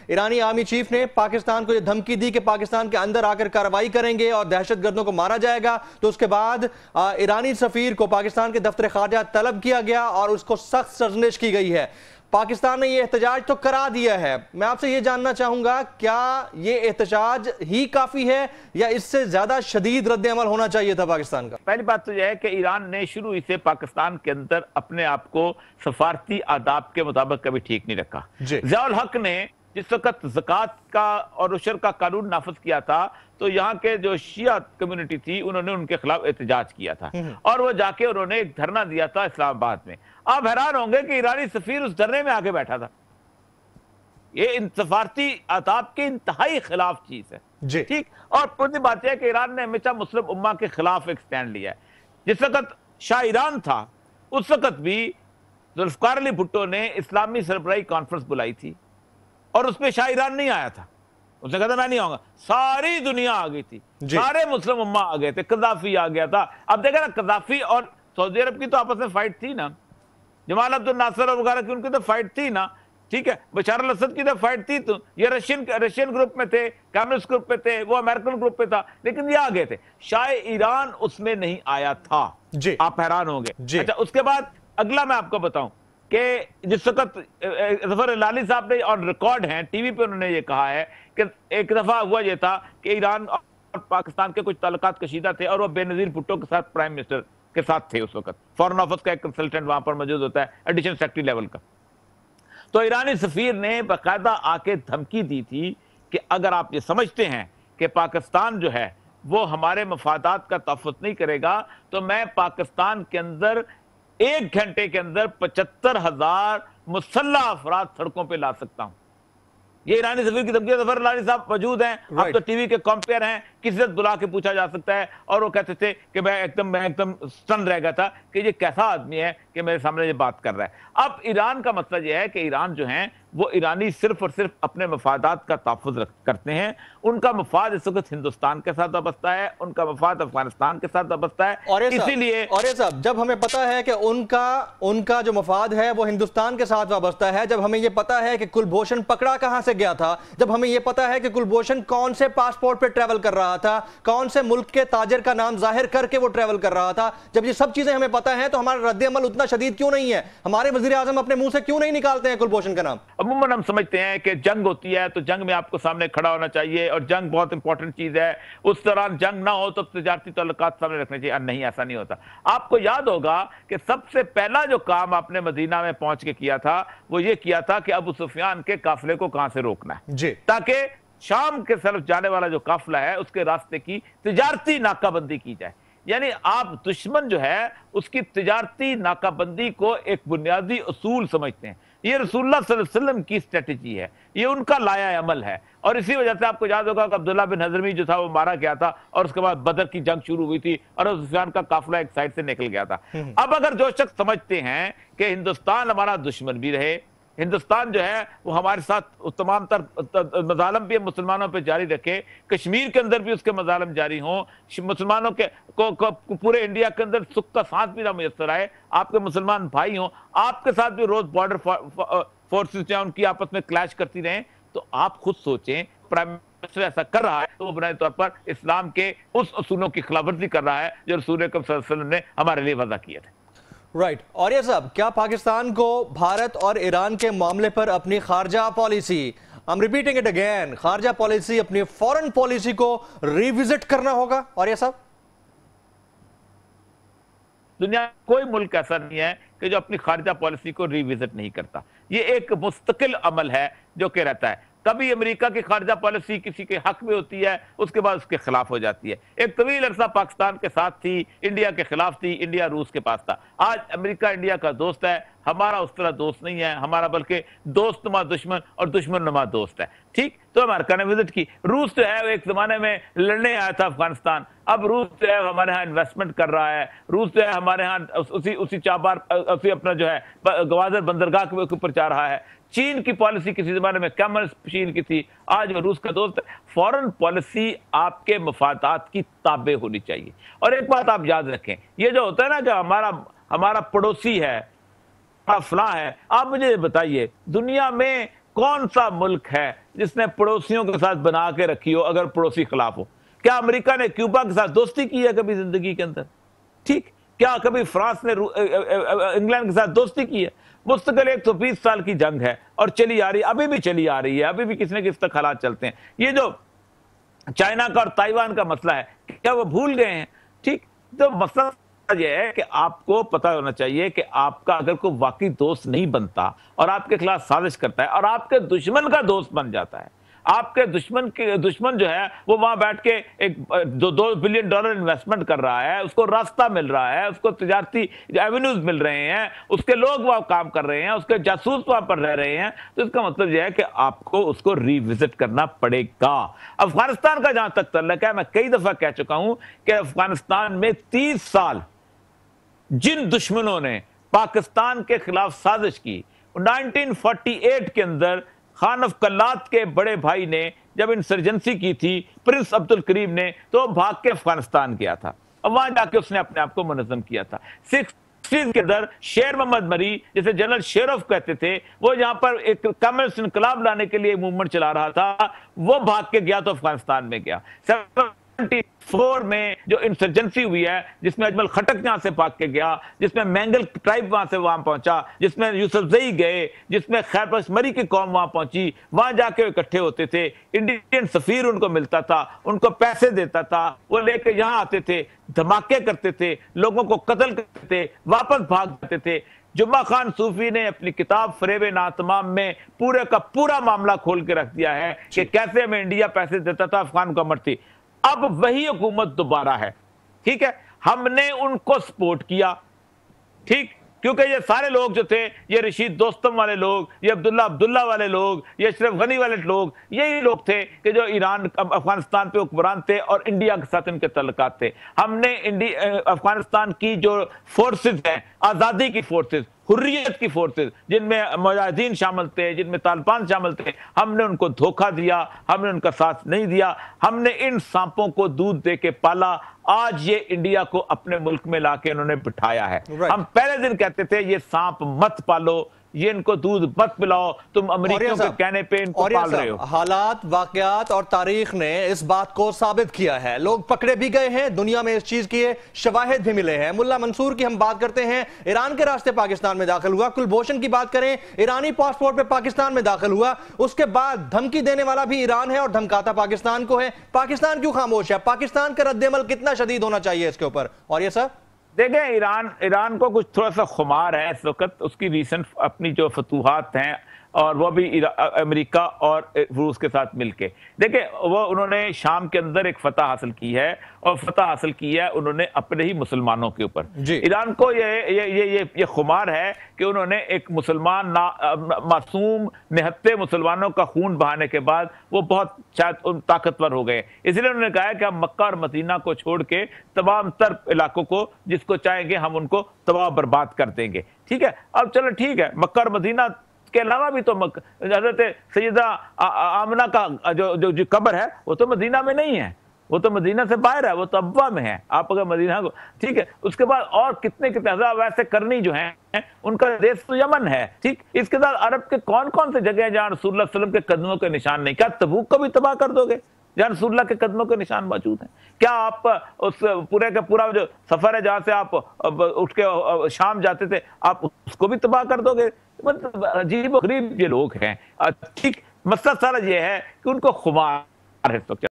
ایرانی army chief نے پاکستان کو یہ دھمکی دی کہ پاکستان کے اندر آ کر کارروائی کریں گے اور دہشت گردوں کو مارا جائے گا، تو اس کے بعد ایرانی سفیر کو پاکستان کے دفتر خارجہ طلب کیا گیا اور اس کو سخت سرزنش کی گئی ہے۔ پاکستان نے یہ احتجاج تو کرا دیا ہے، میں آپ سے یہ جاننا چاہوں گا کیا یہ احتجاج ہی کافی ہے یا اس سے زیادہ شدید رد عمل ہونا چاہیے تھا پاکستان کا؟ پہلی بات تو یہ ہے کہ ایران نے شروع سے پاکستان کے اندر اپنے آپ کو سفارتی آداب کے مطابق کبھی ٹھیک نہیں رکھا۔ ضیاء الحق نے جس وقت زکوٰۃ کا اور عشر کا قانون نافذ کیا تھا تو یہاں کے جو شیعہ کمیونٹی تھی انہوں نے ان کے خلاف احتجاج کیا تھا اور وہ جا کے انہوں نے ایک دھرنا دیا تھا اسلام آباد میں۔ آپ حیران ہوں گے کہ ایرانی سفیر اس دھرنے میں آگے بیٹھا تھا۔ یہ سفارتی آداب کے انتہائی خلاف چیز ہے، ٹھیک۔ اور پوری بات یہ ہے کہ ایران نے ہمیشہ مسلم امہ کے خلاف ایک سٹینڈ لیا ہے۔ جس وقت شاہ ایران تھا اس وقت بھی ذوالفقار علی بھٹو نے اسلامی سربراہی کانفرنس بلائی تھی اور اس میں شاہ ایران نہیں آیا تھا، اس نے کہا تھا میں نہیں آؤں گا، ساری دنیا آ گئی تھی، سارے مسلم امہ آ گئے تھے، قذافی آ گیا تھا۔ اب دیکھیں نا، قذافی اور سعودی عرب کی تو آپس میں فائٹ تھی نا، جمال عبد الناصر اور وغیرہ کی ان کی تو فائٹ تھی نا، ٹھیک ہے، بشار الاسد کی تو فائٹ تھی، تو یہ رشین گروپ میں تھے، کمیونسٹ گروپ میں تھے، وہ امریکن گروپ میں تھا، لیکن یہ آ گئے تھے۔ شاہ ایران اس میں نہیں آیا تھا، آپ حیران ہوں گے۔ اچھا، اس کے بعد اگلا میں آپ کو بتاؤں کہ جس وقت ظفر ہلالی صاحب نے اور ریکارڈ ہیں ٹی وی پہ انہوں نے یہ کہا ہے کہ ایک دفعہ ہوا یہ تھا کہ ایران اور پاکستان کے کچھ تعلقات کشیدہ تھے اور وہ بے نظیر بھٹو کے ساتھ پرائم منسٹر کے ساتھ تھے، اس وقت فورن آفس کا ایک کنسلٹنٹ وہاں پر موجود ہوتا ہے ایڈیشنل سیکرٹری لیول کا۔ تو ایرانی سفیر نے باقاعدہ آ کے دھمکی دی تھی کہ اگر آپ یہ سمجھتے ہیں کہ پاکستان جو ہے وہ ہمارے مفادات کا تحفظ نہیں کرے گا تو میں پاکستان کے اندر 1 گھنٹے کے اندر 75,000 مسلح افراد سڑکوں پہ لا سکتا ہوں۔ یہ ایرانی سفیر کی دھمکی، ظفر ہلالی صاحب موجود ہیں، آپ تو ٹی وی کے کمپیئر ہیں، کسی سے بلا کے پوچھا جا سکتا ہے، اور وہ کہتے تھے کہ میں ایک دم سٹن رہ گیا تھا کہ یہ کیسا آدمی ہے کہ میرے سامنے یہ بات کر رہا ہے۔ اب ایران کا مسئلہ یہ ہے کہ ایران جو ہیں وہ ایرانی صرف اور صرف اپنے مفادات کا تحفظ کرتے ہیں، ان کا مفاد اس وقت ہندوستان کے ساتھ وابستہ ہے، ان کا مفاد افغانستان کے ساتھ وابستہ ہے، اسی لیے اور یہ صاحب جب ہمیں پتا ہے کہ ان کا جو مفاد ہے وہ ہندوستان کے ساتھ وابستہ ہے، جب ہمیں یہ پتا ہے کہ کلبھوشن پکڑا کہاں سے گیا تھا، جب ہمیں یہ پتا ہے کہ کلبھوشن کون سے پاسپورٹ پہ ٹریول کر رہا تھا، کون سے ملک کے تاجر کا نام ظاہر کر کے وہ ٹریول کر رہا تھا، جب یہ سب چیزیں ہمیں پتا ہیں تو ہمارا رد عمل اتنا شدید کیوں نہیں ہے؟ ہمارے وزیر اعظم اپنے منہ سے کیوں نہیں نکالتے ہیں کلبھوشن کا نام؟ عموماً ہم سمجھتے ہیں کہ جنگ ہوتی ہے تو جنگ میں آپ کو سامنے کھڑا ہونا چاہیے اور جنگ بہت امپورٹنٹ چیز ہے، اس دوران جنگ نہ ہو تو تجارتی تعلقات سامنے رکھنے چاہیے۔ نہیں، ایسا نہیں ہوتا۔ آپ کو یاد ہوگا کہ سب سے پہلا جو کام آپ نے مدینہ میں پہنچ کے کیا تھا وہ یہ کیا تھا کہ ابو سفیان کے قافلے کو کہاں سے روکنا ہے، تاکہ شام کے طرف جانے والا جو قافلہ ہے اس کے راستے کی تجارتی ناکہ بندی کی جائے۔ یعنی آپ دشمن جو ہے اس کی تجارتی ناکہ بندی کو ایک بنیادی اصول سمجھتے ہیں۔ یہ رسول اللہ صلی اللہ علیہ وسلم کی اسٹریٹجی ہے، یہ ان کا لایا عمل ہے، اور اسی وجہ سے آپ کو یاد ہوگا کہ عبداللہ بن حضرمی جو تھا وہ مارا گیا تھا اور اس کے بعد بدر کی جنگ شروع ہوئی تھی اور ابو سفیان کا قافلہ ایک سائڈ سے نکل گیا تھا۔ اب اگر جو شخص سمجھتے ہیں کہ ہندوستان ہمارا دشمن بھی رہے، ہندوستان جو ہے وہ ہمارے ساتھ تمام تر مظالم بھی مسلمانوں پہ جاری رکھے، کشمیر کے اندر بھی اس کے مظالم جاری ہوں، مسلمانوں کے پورے انڈیا کے اندر سکھ کا ساتھ بھی نہ میسر آئے، آپ کے مسلمان بھائی ہوں، آپ کے ساتھ بھی روز بارڈر فورسز جو ہیں ان کی آپس میں کلیش کرتی رہیں، تو آپ خود سوچیں پرائم منسٹر ایسا کر رہا ہے تو وہ بنیادی طور پر اسلام کے اس اصولوں کی خلاف ورزی کر رہا ہے جو رسول اکرم صلی اللہ علیہ وسلم نے ہمارے لیے وضع کیے تھے۔ رائٹ، اور یہ صاحب کیا پاکستان کو بھارت اور ایران کے معاملے پر اپنی خارجہ policy, I'm repeating it again، خارجہ پالیسی، اپنی فورن پالیسی کو ریوزٹ کرنا ہوگا؟ اور یہ صاحب دنیا کوئی ملک ایسا نہیں ہے کہ جو اپنی خارجہ پالیسی کو ریوزٹ نہیں کرتا، یہ ایک مستقل عمل ہے جو کہ رہتا ہے۔ کبھی امریکہ کی خارجہ پالیسی کسی کے حق میں ہوتی ہے، اس کے بعد اس کے خلاف ہو جاتی ہے۔ ایک طویل عرصہ پاکستان کے ساتھ تھی، انڈیا کے خلاف تھی، انڈیا روس کے پاس تھا۔ آج امریکہ انڈیا کا دوست ہے، ہمارا اس طرح دوست نہیں ہے، ہمارا بلکہ دوست نما دشمن اور دشمن نما دوست ہے، ٹھیک۔ تو امریکہ نے وزٹ کی۔ روس جو ہے وہ ایک زمانے میں لڑنے آیا تھا افغانستان، اب روس جو ہے ہمارے ہاں انویسٹمنٹ کر رہا ہے، روس جو ہے ہمارے ہاں اسی چابہار اسی اپنا جو ہے گوادر بندرگاہ کے اوپر چاہ رہا ہے۔ چین کی پالیسی کسی زمانے میں کمیونسٹ چین کی تھی، آج وہ روس کا دوست ہے۔ فورن پالیسی آپ کے مفادات کی تابع ہونی چاہیے۔ اور ایک بات آپ یاد رکھیں، یہ جو ہوتا ہے نا کہ ہمارا پڑوسی ہے، فلاں ہے، آپ مجھے بتائیے دنیا میں کون سا ملک ہے جس نے پڑوسیوں کے ساتھ بنا کے رکھی ہو اگر پڑوسی خلاف ہو؟ کیا امریکہ نے کیوبا کے ساتھ دوستی کی ہے کبھی زندگی کے اندر؟ ٹھیک، کیا کبھی فرانس نے انگلینڈ کے ساتھ دوستی کی ہے؟ مستقل 120 سال کی جنگ ہے اور چلی آ رہی، ابھی بھی چلی آ رہی ہے، ابھی بھی کس نہ کس تک حالات چلتے ہیں۔ یہ جو چائنا کا اور تائیوان کا مسئلہ ہے، کیا وہ بھول گئے ہیں؟ ٹھیک، تو مسئلہ یہ ہے کہ آپ کو پتا ہونا چاہیے کہ آپ کا اگر کوئی واقعی دوست نہیں بنتا اور آپ کے خلاف سازش کرتا ہے اور آپ کے دشمن کا دوست بن جاتا ہے، آپ کے دشمن جو ہے وہ وہاں بیٹھ کے ایک $2 بلین انویسٹمنٹ کر رہا ہے، اس کو راستہ مل رہا ہے، اس کو تجارتی ایونیوز مل رہے ہیں، اس کے لوگ وہاں کام کر رہے ہیں، اس کے جاسوس وہاں پر رہ رہے ہیں، تو اس کا مطلب یہ ہے کہ آپ کو اس کو ری وزٹ کرنا پڑے گا۔ افغانستان کا جہاں تک تعلق ہے، میں کئی دفعہ کہہ چکا ہوں کہ افغانستان میں 30 سال جن دشمنوں نے پاکستان کے خلاف سازش کی، 1948 کے اندر خان آف کلات کے بڑے بھائی نے جب انسرجنسی کی تھی پرنس عبد الکریم نے، تو بھاگ کے افغانستان گیا تھا اور وہاں جا کے اس نے اپنے آپ کو منظم کیا تھا۔ 60s کے اندر شیر محمد مری، جسے جنرل شیروف کہتے تھے، وہ یہاں پر ایک کمیونسٹ انقلاب لانے کے لیے موومنٹ چلا رہا تھا، وہ بھاگ کے گیا تو افغانستان میں گیا۔ 74 میں جو انسرجنسی ہوئی ہے، جس میں اجمل خٹک یہاں سے بھاگ کے گیا، جس میں مینگل ٹرائب وہاں سے وہاں پہنچا، جس میں یوسف زئی گئے، جس میں خیر پرست مری کی قوم وہاں پہنچی، وہاں جا کے اکٹھے ہوتے تھے، انڈین سفیر ان کو ملتا تھا، ان کو پیسے دیتا تھا، وہ لے کے یہاں آتے تھے، دھماکے کرتے تھے، لوگوں کو قتل کرتے تھے، واپس بھاگ جاتے تھے۔ جمعہ خان صوفی نے اپنی کتاب فریب ناتمام میں پورے کا پورا معاملہ کھول کے رکھ دیا ہے کہ کیسے ہمیں انڈیا پیسے دیتا تھا، افغان حکومت تھی۔ اب وہی حکومت دوبارہ ہے، ٹھیک ہے، ہم نے ان کو سپورٹ کیا، ٹھیک، کیونکہ یہ سارے لوگ جو تھے، یہ رشید دوستم والے لوگ، یہ عبداللہ والے لوگ، یہ اشرف غنی والے لوگ، یہی لوگ تھے کہ جو ایران افغانستان پہ حکمران تھے اور انڈیا کے ساتھ ان کے تعلقات تھے۔ ہم نے افغانستان کی جو فورسز ہیں، آزادی کی فورسز، حریت کی فورسز، جن میں مجاہدین شامل تھے، جن میں طالبان شامل تھے، ہم نے ان کو دھوکہ دیا، ہم نے ان کا ساتھ نہیں دیا، ہم نے ان سانپوں کو دودھ دے کے پالا۔ آج یہ انڈیا کو اپنے ملک میں لا کے انہوں نے بٹھایا ہے۔ ہم پہلے دن کہتے تھے یہ سانپ مت پالو، یہ ان کو دودھ مت پلاؤ، تم امریکیوں کے کہنے پہ ان کو پال رہے ہو۔ حالات، واقعات اور تاریخ نے اس بات کو ثابت کیا ہے، لوگ پکڑے بھی گئے ہیں، دنیا میں اس چیز کی شواہد بھی ملے ہیں۔ ملا منصور کی ہم بات کرتے ہیں، ایران کے راستے پاکستان میں داخل ہوا۔ کلبھوشن کی بات کریں، ایرانی پاسپورٹ پہ پاکستان میں داخل ہوا، اس کے بعد دھمکی دینے والا بھی ایران ہے اور دھمکاتا پاکستان کو ہے۔ پاکستان کیوں خاموش ہے؟ پاکستان کا رد عمل کتنا شدید ہونا چاہیے اس کے اوپر؟ اور یہ سر دیکھیں، ایران کو کچھ تھوڑا سا خمار ہے اس وقت، اس کی ریسنٹ اپنی جو فتوحات ہیں، اور وہ بھی امریکہ اور روس کے ساتھ مل کے، دیکھیں وہ انہوں نے شام کے اندر ایک فتح حاصل کی ہے، اور فتح حاصل کی ہے انہوں نے اپنے ہی مسلمانوں کے اوپر۔ ایران کو یہ خمار ہے کہ انہوں نے ایک مسلمان معصوم نہتے مسلمانوں کا خون بہانے کے بعد وہ بہت شاید طاقتور ہو گئے، اس لیے انہوں نے کہا ہے کہ ہم مکہ اور مدینہ کو چھوڑ کے تمام تر علاقوں کو جس کو چاہیں گے ہم ان کو تباہ برباد کر دیں گے، ٹھیک ہے۔ اب چلو ٹھیک ہے، مکہ اور مدینہ کے علاوہ بھی تو حضرت سیدہ آمنہ کا جو قبر ہے وہ تو مدینہ میں نہیں ہے، وہ تو مدینہ سے باہر ہے، وہ تو ابوا میں ہے۔ آپ اگر مدینہ کو، ٹھیک ہے، اس کے بعد اور کتنے ہزار ویسے کرنی جو ہیں، ان کا دیش تو یمن ہے، ٹھیک۔ اس کے ساتھ عرب کے کون کون سے جگہ ہیں جہاں رسول اللہ صلی اللہ علیہ وسلم کے قدموں کے نشان نہیں؟ کیا تبوک کو بھی تباہ کر دو گے جہاں رسول اللہ کے قدموں کے نشان موجود ہیں؟ کیا آپ اس پورے کا پورا جو سفر ہے جہاں سے آپ اٹھ کے شام جاتے تھے، آپ اس کو بھی تباہ کر دو گے؟ مطلب عجیب و غریب یہ لوگ ہیں، ٹھیک۔ مسئلہ سارا یہ ہے کہ ان کو خمار ہے اس وقت۔